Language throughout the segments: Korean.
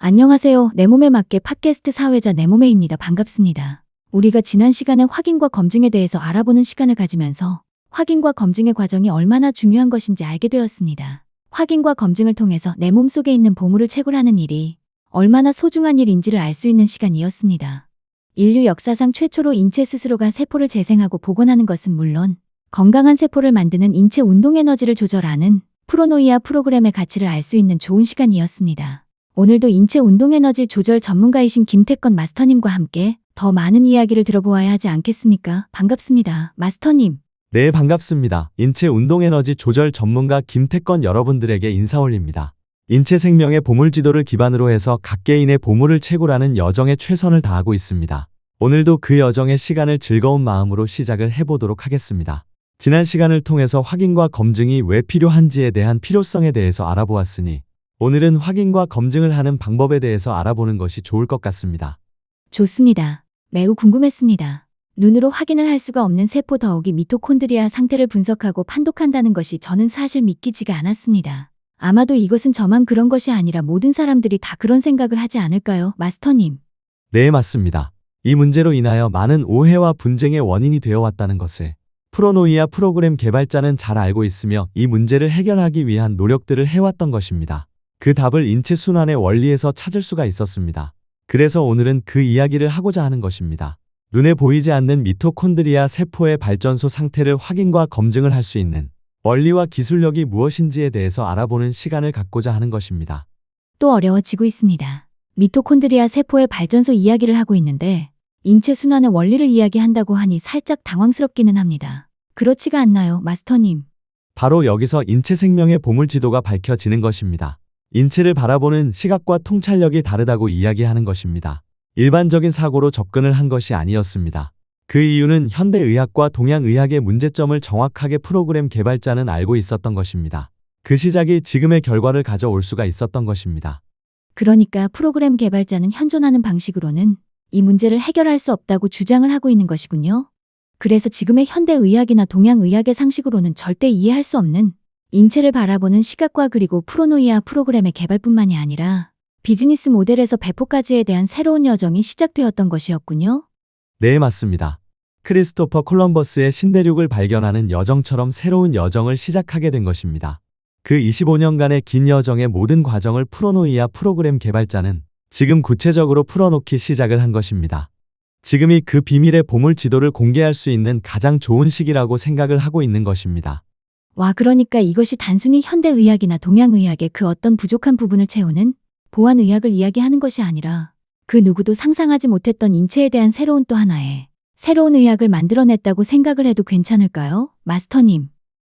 안녕하세요. 내 몸에 맞게 팟캐스트 사회자 내 몸에입니다. 반갑습니다. 우리가 지난 시간에 확인과 검증에 대해서 알아보는 시간을 가지면서 확인과 검증의 과정이 얼마나 중요한 것인지 알게 되었습니다. 확인과 검증을 통해서 내 몸속에 있는 보물을 채굴하는 일이 얼마나 소중한 일인지를 알 수 있는 시간이었습니다. 인류 역사상 최초로 인체 스스로가 세포를 재생하고 복원하는 것은 물론 건강한 세포를 만드는 인체 운동 에너지를 조절하는 프로노이아 프로그램의 가치를 알 수 있는 좋은 시간이었습니다. 오늘도 인체 운동 에너지 조절 전문가이신 김태건 마스터님과 함께 더 많은 이야기를 들어보아야 하지 않겠습니까? 반갑습니다. 마스터님. 네, 반갑습니다. 인체 운동 에너지 조절 전문가 김태건 여러분들에게 인사 올립니다. 인체 생명의 보물 지도를 기반으로 해서 각 개인의 보물을 채굴하는 여정에 최선을 다하고 있습니다. 오늘도 그 여정의 시간을 즐거운 마음으로 시작을 해보도록 하겠습니다. 지난 시간을 통해서 확인과 검증이 왜 필요한지에 대한 필요성에 대해서 알아보았으니 오늘은 확인과 검증을 하는 방법에 대해서 알아보는 것이 좋을 것 같습니다. 좋습니다. 매우 궁금했습니다. 눈으로 확인을 할 수가 없는 세포 더욱이 미토콘드리아 상태를 분석하고 판독한다는 것이 저는 사실 믿기지가 않았습니다. 아마도 이것은 저만 그런 것이 아니라 모든 사람들이 다 그런 생각을 하지 않을까요, 마스터님? 네, 맞습니다. 이 문제로 인하여 많은 오해와 분쟁의 원인이 되어 왔다는 것을 프로노이아 프로그램 개발자는 잘 알고 있으며 이 문제를 해결하기 위한 노력들을 해왔던 것입니다. 그 답을 인체 순환의 원리에서 찾을 수가 있었습니다. 그래서 오늘은 그 이야기를 하고자 하는 것입니다. 눈에 보이지 않는 미토콘드리아 세포의 발전소 상태를 확인과 검증을 할 수 있는 원리와 기술력이 무엇인지에 대해서 알아보는 시간을 갖고자 하는 것입니다. 또 어려워지고 있습니다. 미토콘드리아 세포의 발전소 이야기를 하고 있는데 인체 순환의 원리를 이야기한다고 하니 살짝 당황스럽기는 합니다. 그렇지가 않나요, 마스터님? 바로 여기서 인체 생명의 보물 지도가 밝혀지는 것입니다. 인체를 바라보는 시각과 통찰력이 다르다고 이야기하는 것입니다. 일반적인 사고로 접근을 한 것이 아니었습니다. 그 이유는 현대의학과 동양의학의 문제점을 정확하게 프로그램 개발자는 알고 있었던 것입니다. 그 시작이 지금의 결과를 가져올 수가 있었던 것입니다. 그러니까 프로그램 개발자는 현존하는 방식으로는 이 문제를 해결할 수 없다고 주장을 하고 있는 것이군요. 그래서 지금의 현대의학이나 동양의학의 상식으로는 절대 이해할 수 없는 인체를 바라보는 시각과 그리고 프로노이아 프로그램의 개발뿐만이 아니라 비즈니스 모델에서 배포까지에 대한 새로운 여정이 시작되었던 것이었군요. 네, 맞습니다. 크리스토퍼 콜럼버스의 신대륙을 발견하는 여정처럼 새로운 여정을 시작하게 된 것입니다. 그 25년간의 긴 여정의 모든 과정을 프로노이아 프로그램 개발자는 지금 구체적으로 풀어놓기 시작을 한 것입니다. 지금이 그 비밀의 보물 지도를 공개할 수 있는 가장 좋은 시기라고 생각을 하고 있는 것입니다. 와, 그러니까 이것이 단순히 현대의학이나 동양의학의 그 어떤 부족한 부분을 채우는 보완의학을 이야기하는 것이 아니라 그 누구도 상상하지 못했던 인체에 대한 새로운 또 하나의 새로운 의학을 만들어냈다고 생각을 해도 괜찮을까요, 마스터님?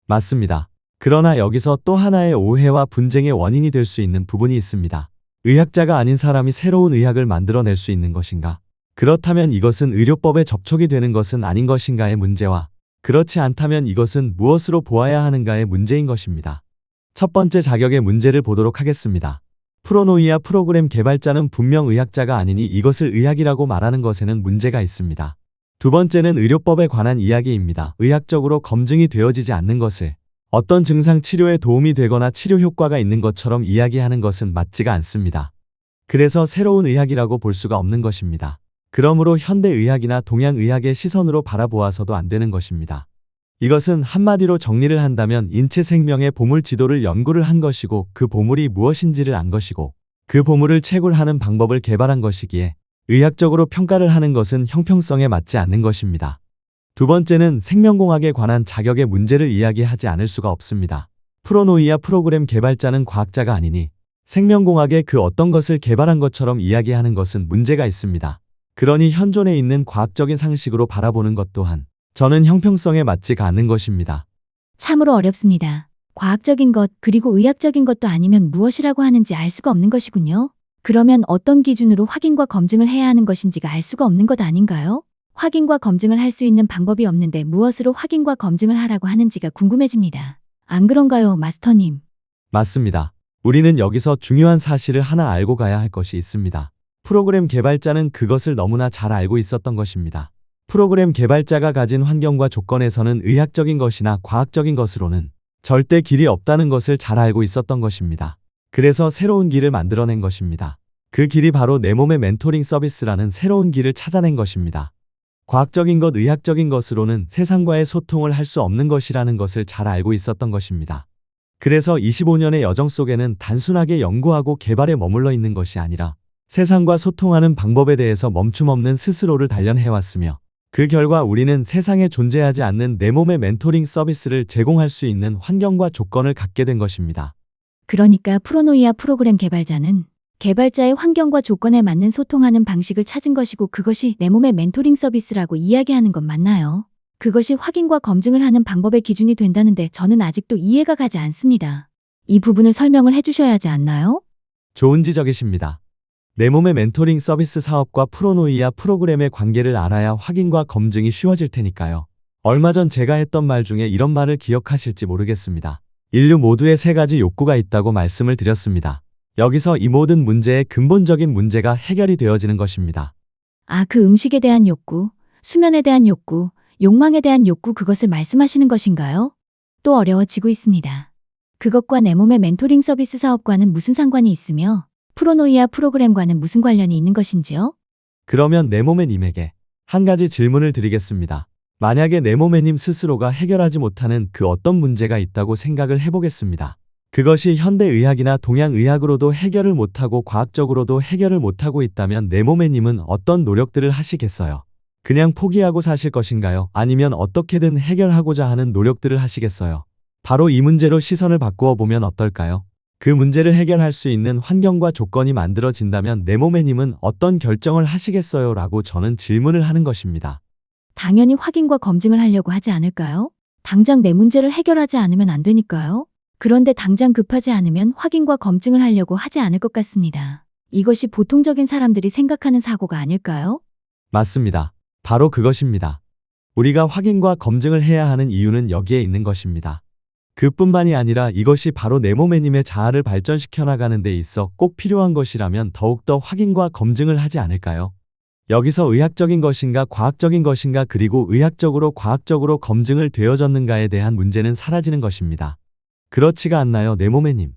맞습니다. 그러나 여기서 또 하나의 오해와 분쟁의 원인이 될 수 있는 부분이 있습니다. 의학자가 아닌 사람이 새로운 의학을 만들어낼 수 있는 것인가? 그렇다면 이것은 의료법에 접촉이 되는 것은 아닌 것인가의 문제와 그렇지 않다면 이것은 무엇으로 보아야 하는가의 문제인 것입니다. 첫 번째 자격의 문제를 보도록 하겠습니다. 프로노이아 프로그램 개발자는 분명 의학자가 아니니 이것을 의학이라고 말하는 것에는 문제가 있습니다. 두 번째는 의료법에 관한 이야기입니다. 의학적으로 검증이 되어지지 않는 것을 어떤 증상 치료에 도움이 되거나 치료 효과가 있는 것처럼 이야기하는 것은 맞지가 않습니다. 그래서 새로운 의학이라고 볼 수가 없는 것입니다. 그러므로 현대의학이나 동양의학의 시선으로 바라보아서도 안 되는 것입니다. 이것은 한마디로 정리를 한다면 인체 생명의 보물 지도를 연구를 한 것이고 그 보물이 무엇인지를 안 것이고 그 보물을 채굴하는 방법을 개발한 것이기에 의학적으로 평가를 하는 것은 형평성에 맞지 않는 것입니다. 두 번째는 생명공학에 관한 자격의 문제를 이야기하지 않을 수가 없습니다. 프로노이아 프로그램 개발자는 과학자가 아니니 생명공학의 그 어떤 것을 개발한 것처럼 이야기하는 것은 문제가 있습니다. 그러니 현존에 있는 과학적인 상식으로 바라보는 것 또한 저는 형평성에 맞지가 않는 것입니다. 참으로 어렵습니다. 과학적인 것 그리고 의학적인 것도 아니면 무엇이라고 하는지 알 수가 없는 것이군요. 그러면 어떤 기준으로 확인과 검증을 해야 하는 것인지가 알 수가 없는 것 아닌가요? 확인과 검증을 할 수 있는 방법이 없는데 무엇으로 확인과 검증을 하라고 하는지가 궁금해집니다. 안 그런가요, 마스터님? 맞습니다. 우리는 여기서 중요한 사실을 하나 알고 가야 할 것이 있습니다. 프로그램 개발자는 그것을 너무나 잘 알고 있었던 것입니다. 프로그램 개발자가 가진 환경과 조건에서는 의학적인 것이나 과학적인 것으로는 절대 길이 없다는 것을 잘 알고 있었던 것입니다. 그래서 새로운 길을 만들어낸 것입니다. 그 길이 바로 내 몸의 멘토링 서비스라는 새로운 길을 찾아낸 것입니다. 과학적인 것, 의학적인 것으로는 세상과의 소통을 할 수 없는 것이라는 것을 잘 알고 있었던 것입니다. 그래서 25년의 여정 속에는 단순하게 연구하고 개발에 머물러 있는 것이 아니라 세상과 소통하는 방법에 대해서 멈춤 없는 스스로를 단련해왔으며 그 결과 우리는 세상에 존재하지 않는 내 몸의 멘토링 서비스를 제공할 수 있는 환경과 조건을 갖게 된 것입니다. 그러니까 프로노이아 프로그램 개발자는 개발자의 환경과 조건에 맞는 소통하는 방식을 찾은 것이고 그것이 내 몸의 멘토링 서비스라고 이야기하는 건 맞나요? 그것이 확인과 검증을 하는 방법의 기준이 된다는데 저는 아직도 이해가 가지 않습니다. 이 부분을 설명을 해주셔야 하지 않나요? 좋은 지적이십니다. 내 몸의 멘토링 서비스 사업과 프로노이아 프로그램의 관계를 알아야 확인과 검증이 쉬워질 테니까요. 얼마 전 제가 했던 말 중에 이런 말을 기억하실지 모르겠습니다. 인류 모두에 3가지 욕구가 있다고 말씀을 드렸습니다. 여기서 이 모든 문제의 근본적인 문제가 해결이 되어지는 것입니다. 아, 그 음식에 대한 욕구, 수면에 대한 욕구, 욕망에 대한 욕구 그것을 말씀하시는 것인가요? 또 어려워지고 있습니다. 그것과 내 몸의 멘토링 서비스 사업과는 무슨 상관이 있으며 프로노이아 프로그램과는 무슨 관련이 있는 것인지요? 그러면 내 몸의 님에게 한 가지 질문을 드리겠습니다. 만약에 내 몸의 님 스스로가 해결하지 못하는 그 어떤 문제가 있다고 생각을 해보겠습니다. 그것이 현대의학이나 동양의학으로도 해결을 못하고 과학적으로도 해결을 못하고 있다면 내 몸의 님은 어떤 노력들을 하시겠어요? 그냥 포기하고 사실 것인가요? 아니면 어떻게든 해결하고자 하는 노력들을 하시겠어요? 바로 이 문제로 시선을 바꾸어 보면 어떨까요? 그 문제를 해결할 수 있는 환경과 조건이 만들어진다면 내 몸의 님은 어떤 결정을 하시겠어요? 라고 저는 질문을 하는 것입니다. 당연히 확인과 검증을 하려고 하지 않을까요? 당장 내 문제를 해결하지 않으면 안 되니까요. 그런데 당장 급하지 않으면 확인과 검증을 하려고 하지 않을 것 같습니다. 이것이 보통적인 사람들이 생각하는 사고가 아닐까요? 맞습니다. 바로 그것입니다. 우리가 확인과 검증을 해야 하는 이유는 여기에 있는 것입니다. 그뿐만이 아니라 이것이 바로 내 몸의 님의 자아를 발전시켜 나가는 데 있어 꼭 필요한 것이라면 더욱더 확인과 검증을 하지 않을까요? 여기서 의학적인 것인가 과학적인 것인가 그리고 의학적으로 과학적으로 검증을 되어졌는가에 대한 문제는 사라지는 것입니다. 그렇지가 않나요, 내 몸의 님?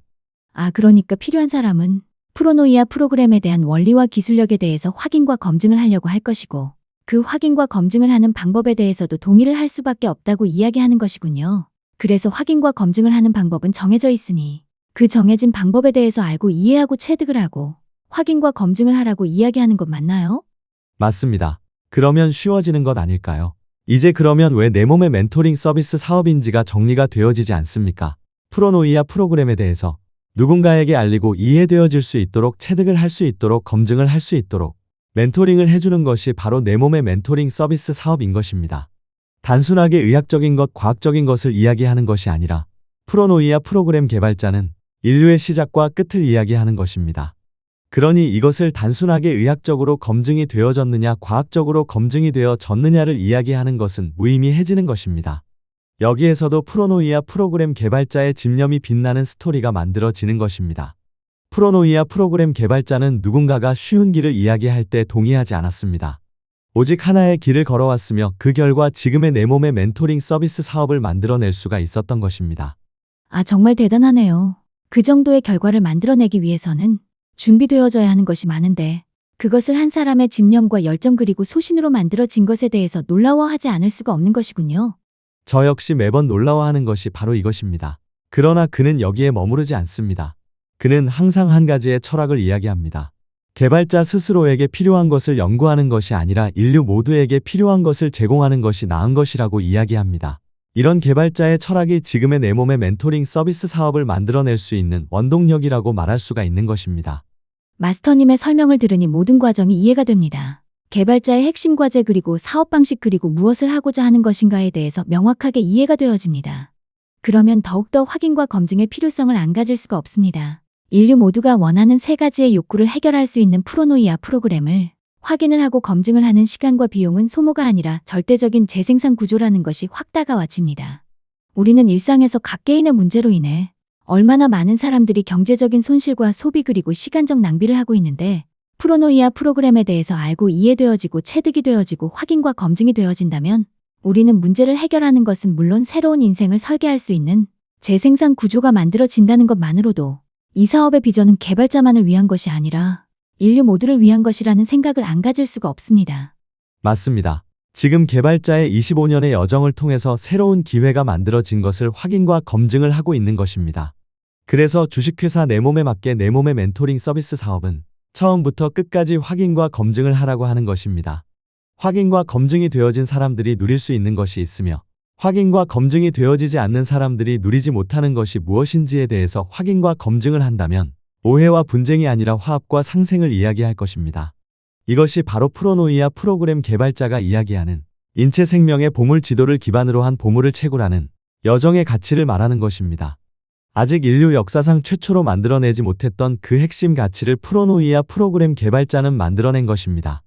아, 그러니까 필요한 사람은 프로노이아 프로그램에 대한 원리와 기술력에 대해서 확인과 검증을 하려고 할 것이고 그 확인과 검증을 하는 방법에 대해서도 동의를 할 수밖에 없다고 이야기하는 것이군요. 그래서 확인과 검증을 하는 방법은 정해져 있으니 그 정해진 방법에 대해서 알고 이해하고 체득을 하고 확인과 검증을 하라고 이야기하는 것 맞나요? 맞습니다. 그러면 쉬워지는 것 아닐까요? 이제 그러면 왜 내 몸의 멘토링 서비스 사업인지가 정리가 되어지지 않습니까? 프로노이아 프로그램에 대해서 누군가에게 알리고 이해되어질 수 있도록 체득을 할 수 있도록 검증을 할 수 있도록 멘토링을 해주는 것이 바로 내 몸의 멘토링 서비스 사업인 것입니다. 단순하게 의학적인 것, 과학적인 것을 이야기하는 것이 아니라 프로노이아 프로그램 개발자는 인류의 시작과 끝을 이야기하는 것입니다. 그러니 이것을 단순하게 의학적으로 검증이 되어졌느냐, 과학적으로 검증이 되어졌느냐를 이야기하는 것은 무의미해지는 것입니다. 여기에서도 프로노이아 프로그램 개발자의 집념이 빛나는 스토리가 만들어지는 것입니다. 프로노이아 프로그램 개발자는 누군가가 쉬운 길을 이야기할 때 동의하지 않았습니다. 오직 하나의 길을 걸어왔으며 그 결과 지금의 내 몸의 멘토링 서비스 사업을 만들어낼 수가 있었던 것입니다. 아, 정말 대단하네요. 그 정도의 결과를 만들어내기 위해서는 준비되어져야 하는 것이 많은데 그것을 한 사람의 집념과 열정 그리고 소신으로 만들어진 것에 대해서 놀라워하지 않을 수가 없는 것이군요. 저 역시 매번 놀라워하는 것이 바로 이것입니다. 그러나 그는 여기에 머무르지 않습니다. 그는 항상 한 가지의 철학을 이야기합니다. 개발자 스스로에게 필요한 것을 연구하는 것이 아니라 인류 모두에게 필요한 것을 제공하는 것이 나은 것이라고 이야기합니다. 이런 개발자의 철학이 지금의 내 몸의 멘토링 서비스 사업을 만들어낼 수 있는 원동력이라고 말할 수가 있는 것입니다. 마스터님의 설명을 들으니 모든 과정이 이해가 됩니다. 개발자의 핵심 과제 그리고 사업 방식 그리고 무엇을 하고자 하는 것인가에 대해서 명확하게 이해가 되어집니다. 그러면 더욱더 확인과 검증의 필요성을 안 가질 수가 없습니다. 인류 모두가 원하는 3가지의 욕구를 해결할 수 있는 프로노이아 프로그램을 확인을 하고 검증을 하는 시간과 비용은 소모가 아니라 절대적인 재생산 구조라는 것이 확 다가와집니다. 우리는 일상에서 각 개인의 문제로 인해 얼마나 많은 사람들이 경제적인 손실과 소비 그리고 시간적 낭비를 하고 있는데 프로노이아 프로그램에 대해서 알고 이해되어지고 체득이 되어지고 확인과 검증이 되어진다면 우리는 문제를 해결하는 것은 물론 새로운 인생을 설계할 수 있는 재생산 구조가 만들어진다는 것만으로도 이 사업의 비전은 개발자만을 위한 것이 아니라 인류 모두를 위한 것이라는 생각을 안 가질 수가 없습니다. 맞습니다. 지금 개발자의 25년의 여정을 통해서 새로운 기회가 만들어진 것을 확인과 검증을 하고 있는 것입니다. 그래서 주식회사 내 몸에 맞게 내 몸의 멘토링 서비스 사업은 처음부터 끝까지 확인과 검증을 하라고 하는 것입니다. 확인과 검증이 되어진 사람들이 누릴 수 있는 것이 있으며 확인과 검증이 되어지지 않는 사람들이 누리지 못하는 것이 무엇인지에 대해서 확인과 검증을 한다면 오해와 분쟁이 아니라 화합과 상생을 이야기할 것입니다. 이것이 바로 프로노이아 프로그램 개발자가 이야기하는 인체 생명의 보물 지도를 기반으로 한 보물을 채굴하는 여정의 가치를 말하는 것입니다. 아직 인류 역사상 최초로 만들어내지 못했던 그 핵심 가치를 프로노이아 프로그램 개발자는 만들어낸 것입니다.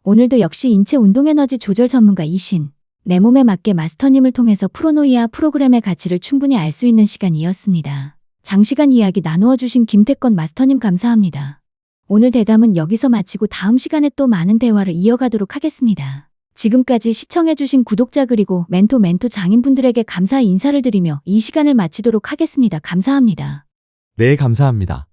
오늘도 역시 인체 운동에너지 조절 전문가이신 내 몸에 맞게 마스터님을 통해서 프로노이아 프로그램의 가치를 충분히 알 수 있는 시간이었습니다. 장시간 이야기 나누어 주신 김태건 마스터님 감사합니다. 오늘 대담은 여기서 마치고 다음 시간에 또 많은 대화를 이어가도록 하겠습니다. 지금까지 시청해주신 구독자 그리고 멘토 장인분들에게 감사 인사를 드리며 이 시간을 마치도록 하겠습니다. 감사합니다. 네, 감사합니다.